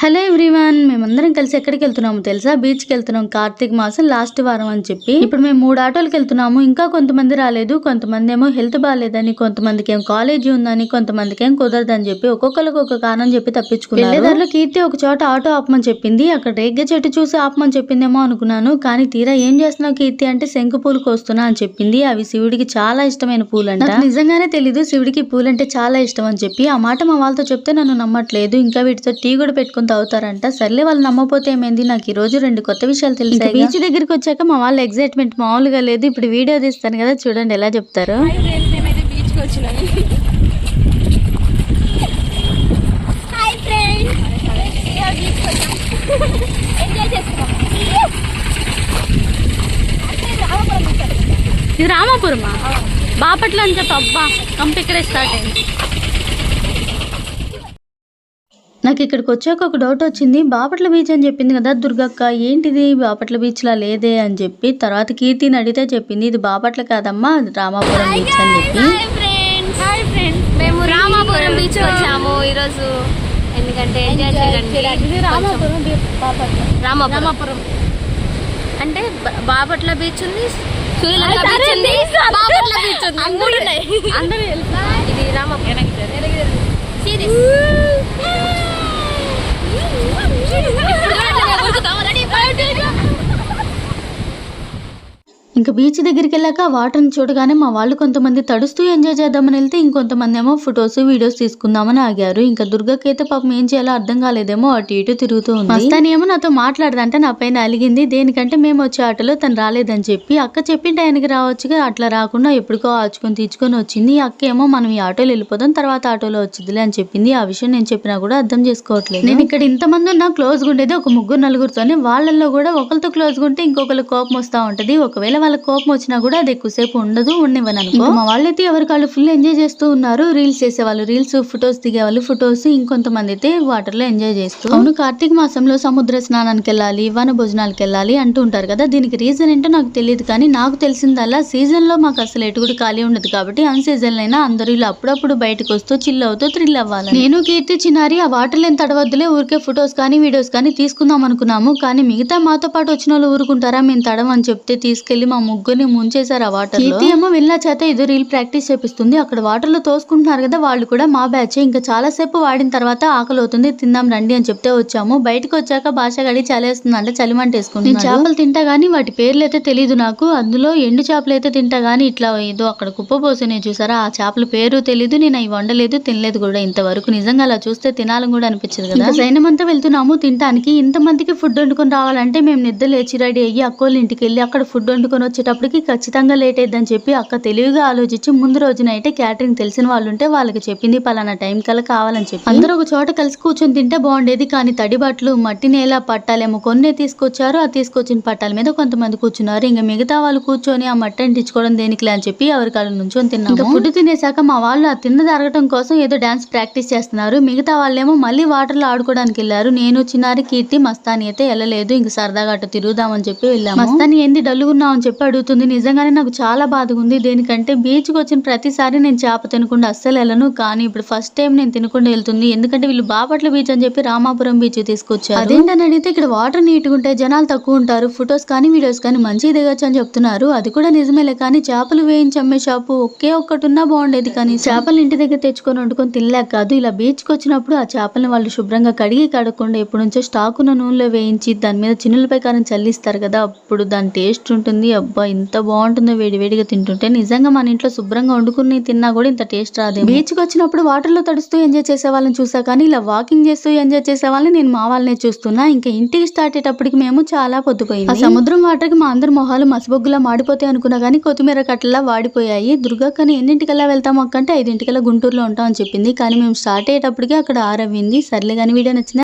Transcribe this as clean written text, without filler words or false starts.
Hello everyone, మేమందరం కలిసి ఎక్కడికి వెళ్తున్నాము తెలుసా? బీచ్ కి వెళ్తున్నాం. కార్తీక మాసం లాస్ట్ వారం అని చెప్పి ఇప్పుడు మేము 3 ఆటోలకు వెళ్తున్నాము. ఇంకా కొంతమంది రాలేదు, కొంతమంది ఏమో హెల్త్ బాగాలేదని, కొంతమందికి ఏమో కాలేజీ ఉందని, కొంతమందికి ఏం కుదరదని చెప్పి ఒక్కొక్కరికి ఒక కారణం చెప్పి తప్పించుకున్నారు. వెళ్ళేదారిలో కీర్తి ఒక చోట ఆటో ఆపమని చెప్పింది. అక్కడ రేగ్గ చెట్టు చూసి ఆపమని చెప్పిందేమో అనుకున్నాను, కానీ తీరా ఏం చేస్తున్నావు కీర్తి అంటే శంకు పూలు కోస్తున్నా అని చెప్పింది. అవి శివుడికి చాలా ఇష్టమైన పూలంట. నాకు నిజంగానే తెలీదు శివుడికి పూలంటే చాలా ఇష్టం అని చెప్పి. ఆ మాట మా వాళ్ళతో చెప్తే నన్ను నమ్మట్లేదు. ఇంకా వీటితో టీ కూడా పెట్టుకుని అవుతారంట. సర్లే వాళ్ళు నమ్మపోతే ఏమైంది, నాకు ఈ రోజు 2 కొత్త విషయాలు తెలిసాయి. బీచ్ దగ్గరికి వచ్చాక మా వాళ్ళ ఎగ్జైట్మెంట్ మామూలుగా లేదు. ఇప్పుడు వీడియో తీస్తాను కదా, చూడండి ఎలా చెప్తారు. ఇది రామాపురమా? బాపట్ల అని చెప్పి అబ్బా కంప ఇక్కడే స్టార్ట్ అయింది. నాకు ఇక్కడికి వచ్చాక ఒక డౌట్ వచ్చింది. బాపట్ల బీచ్ అని చెప్పింది కదా దుర్గక్క, ఏంటిది బాపట్ల బీచ్ లా లేదే అని చెప్పి తర్వాత కీర్తిని అడిగితే చెప్పింది ఇది బాపట్ల కాదమ్మా, అది రామాపురం బీచ్ అని చెప్పి. మేము రామాపురం బీచ్ వచ్చాము ఈరోజు, ఎందుకంటే ఎంజాయ్ చేయడానికి. రామాపురం అంటే బాపట్ల బీచ్ ఉంది, బాపట్ల బీచ్ ఉంది, ఇది రామాపురం. ఇంకా బీచ్ దగ్గరికి వెళ్ళాక వాటర్ని చూడగానే మా వాళ్ళు కొంతమంది తడుస్తూ ఎంజాయ్ చేద్దామని వెళ్తే, ఇంకొంతమంది ఏమో ఫొటోస్ వీడియోస్ తీసుకుందామని ఆగారు. ఇంకా దుర్గకి అయితే పాపం ఏం చేయాలో అర్థం కాలేదేమో అటు ఇటు తిరుగుతూ ఉంది. మస్తాని ఏమో నాతో మాట్లాడదంటే నా పైన అలిగింది. దేనికంటే మేము వచ్చే ఆటోలో తను రాలేదని చెప్పి. అక్క చెప్పి టైంకి రావచ్చుగా, అట్లా రాకుండా ఎప్పుడుకో ఆచుకొని తీర్చుకొని వచ్చింది. అక్క ఏమో మనం ఈ ఆటోలో వెళ్ళిపోదాం, తర్వాత ఆటోలో వచ్చిందిలే అని చెప్పింది. ఆ విషయం నేను చెప్పినా కూడా అర్థం చేసుకోవట్లేదు. నేను ఇక్కడ ఇంతమంది ఉన్నా క్లోజ్ గా ఉండేది ఒక 3-4తోనే. వాళ్ళల్లో కూడా ఒకరితో క్లోజ్ గా ఉంటే ఇంకొకరు కోపం వస్తా ఉంటది. ఒకవేళ వాళ్ళ కోపం వచ్చినా కూడా అది ఎక్కువసేపు ఉండదు, ఉండనివ్వను అనుకో. మా వాళ్ళైతే ఎవరికాళ్ళు ఫుల్ ఎంజాయ్ చేస్తూ ఉన్నారు. రీల్స్ చేసేవాళ్ళు రీల్స్, ఫొటోస్ దిగేవాళ్ళు ఫొటోస్, ఇంకొంతమంది అయితే వాటర్ లో ఎంజాయ్ చేస్తూ. అవును, కార్తీక మాసంలో సముద్ర స్నానానికి వెళ్ళాలి, వన భోజనాలకు వెళ్ళాలి అంటూ ఉంటారు కదా. దీనికి రీజన్ ఏంటో నాకు తెలియదు, కానీ నాకు తెలిసిందల్లా సీజన్ లో మాకు అసలు ఎటు కూడా ఖాళీ ఉండదు కాబట్టి అన్ సీజన్ అయినా అందరూ ఇలా అప్పుడప్పుడు బయటకు వస్తూ చిల్ అవుతూ థ్రిల్ అవ్వాలి. నేను కీర్తి చిన్నారి ఆ వాటర్ లేని తడవద్దులే, ఊరికే ఫొటోస్ కానీ వీడియోస్ కానీ తీసుకుందాం అనుకున్నాము. కానీ మిగతా మాతో పాటు వచ్చిన వాళ్ళు ఊరుకుంటారా, మేము తడవని చెప్తే తీసుకెళ్లి మా ముగ్గురిని ముంచేశారు ఆ వాటర్ లో. ఏమో వెళ్ళా చేత ఏదో రీల్ ప్రాక్టీస్ చేపిస్తుంది. అక్కడ వాటర్ లో తోసుకుంటున్నారు కదా వాళ్ళు కూడా మా బ్యాచ్. ఇంకా చాలా సేపు వాడిన తర్వాత ఆకలి అవుతుంది, తిందాం రండి అని చెప్తే వచ్చాము. బయటకు వచ్చాక భాష గడి చలేస్తుంది అంటే చలిమంట వేసుకుంది. నేను చేపలు తింటా గానీ వాటి పేర్లు అయితే తెలియదు నాకు. అందులో ఎండు చేపలు అయితే తింటా గానీ ఇట్లా ఏదో అక్కడ కుప్ప పోసినాయి చూసారా, ఆ చేపల పేరు తెలీదు. నేను అవి వండలేదు, తినలేదు కూడా ఇంతవరకు. నిజంగా అలా చూస్తే తినాలని కూడా అనిపించదు కదా. సైన్యమంతా వెళ్తున్నాము తినడానికి. ఇంతమందికి ఫుడ్ వండుకొని రావాలంటే మేము నిద్ర లేచి రెడీ అయ్యి అక్కోళ్ళ ఇంటికి వెళ్ళి అక్కడ ఫుడ్ వండుకొని వచ్చేటప్పటికి ఖచ్చితంగా లేట్ అయిద్దని చెప్పి అక్క తెలివిగా ఆలోచించి ముందు రోజునైతే క్యాటరింగ్ తెలిసిన వాళ్ళు ఉంటే వాళ్ళకి చెప్పింది పలానా టైం కల్లా కావాలని చెప్పి. అందరూ ఒక చోట కలిసి కూర్చొని తింటే బాగుండేది. కానీ తడి బట్టలు, మట్టి నేల, పట్టాలేమో కొన్ని తీసుకొచ్చారు. ఆ తీసుకొచ్చిన పట్టాల మీద కొంతమంది కూర్చున్నారు. ఇంకా మిగతా వాళ్ళు కూర్చొని ఆ మట్టి అంటించుకోవడం దేనికిలే అని చెప్పి ఎవరి కాళ్ళు నుంచొని తిన్నాము. ఇంకా ఫుడ్ తినేసాక మా వాళ్ళు ఆ తిన్న జరగడం కోసం ఏదో డాన్స్ ప్రాక్టీస్ చేస్తున్నారు. మిగతా వాళ్ళేమో మళ్ళీ వాటర్ లో ఆడుకోవడానికి వెళ్ళారు. నేను చిన్నారి కీర్తి మస్తాని అయితే వెళ్ళలేదు. ఇంక సరదాగా అటు తిరుగుదామని చెప్పి వెళ్ళాము. మస్తాని ఏంది డల్లుగున్నావు అని చెప్పి అడుగుతుంది. నిజంగానే నాకు చాలా బాధగా ఉంది. దేనికంటే బీచ్కి వచ్చిన ప్రతిసారి నేను చేప తినకుండా అస్సలు వెళ్ళను, కానీ ఇప్పుడు ఫస్ట్ టైం నేను తినకుండా వెళ్తుంది. ఎందుకంటే వీళ్ళు బాపట్ల బీచ్ అని చెప్పి రామాపురం బీచ్ తీసుకొచ్చారు. అదేంటని అడిగితే ఇక్కడ వాటర్ నీట్గా ఉంటాయి, జనాలు తక్కువ ఉంటారు, ఫొటోస్ కానీ వీడియోస్ కానీ మంచిగా దిగొచ్చు అని చెప్తున్నారు. అది కూడా నిజమేలే, కానీ చేపలు వేయించి అమ్మే షాపు ఒకే ఒక్కటి ఉన్నా బాగుండేది. కానీ చేపలు ఇంటి దగ్గర తెచ్చుకొని వండుకొని తినలేక కాదు, ఇలా బీచ్కి వచ్చినప్పుడు ఆ చేపలను వాళ్ళు శుభ్రంగా కడిగి కడగకుండా ఎప్పటి నుంచో స్టాక్ ఉన్న నూనెలో వేయించి దాని మీద చిన్నులపై కారం చల్లిస్తారు కదా, అప్పుడు దాని టేస్ట్ ఉంటుంది. అబ్బా ఇంత బాగుంటుందో వేడివేడిగా తింటుంటే. నిజంగా మన ఇంట్లో శుభ్రంగా వండుకుని తిన్నా కూడా ఇంత టేస్ట్ రాదు. బీచ్కి వచ్చినప్పుడు వాటర్ లో తడుస్తూ ఎంజాయ్ చేసే వాళ్ళని చూసా, కానీ ఇలా వాకింగ్ చేస్తూ ఎంజాయ్ చేసే వాళ్ళని నేను మా వాళ్ళనే చూస్తున్నా. ఇంకా ఇంటికి స్టార్ట్ అయ్యేటప్పటికి మేము చాలా పొద్దుపోయింది. ఆ సముద్రం వాటర్ కి మా అందరి మొహాలు మసబొగ్గులా మాడిపోతాయి అనుకున్నా కానీ కొత్తిమీర కట్టలా వాడిపోయాయి. దుర్గక్కని ఎన్నింటికల్లా వెళ్తాం అక్కంటే 5 గుంటూరులో ఉంటాం అని చెప్పింది. కానీ మేము స్టార్ట్ అయ్యేటప్పటికి అక్కడ 6 అయింది. సర్లే కానీ వీడియో నచ్చింది.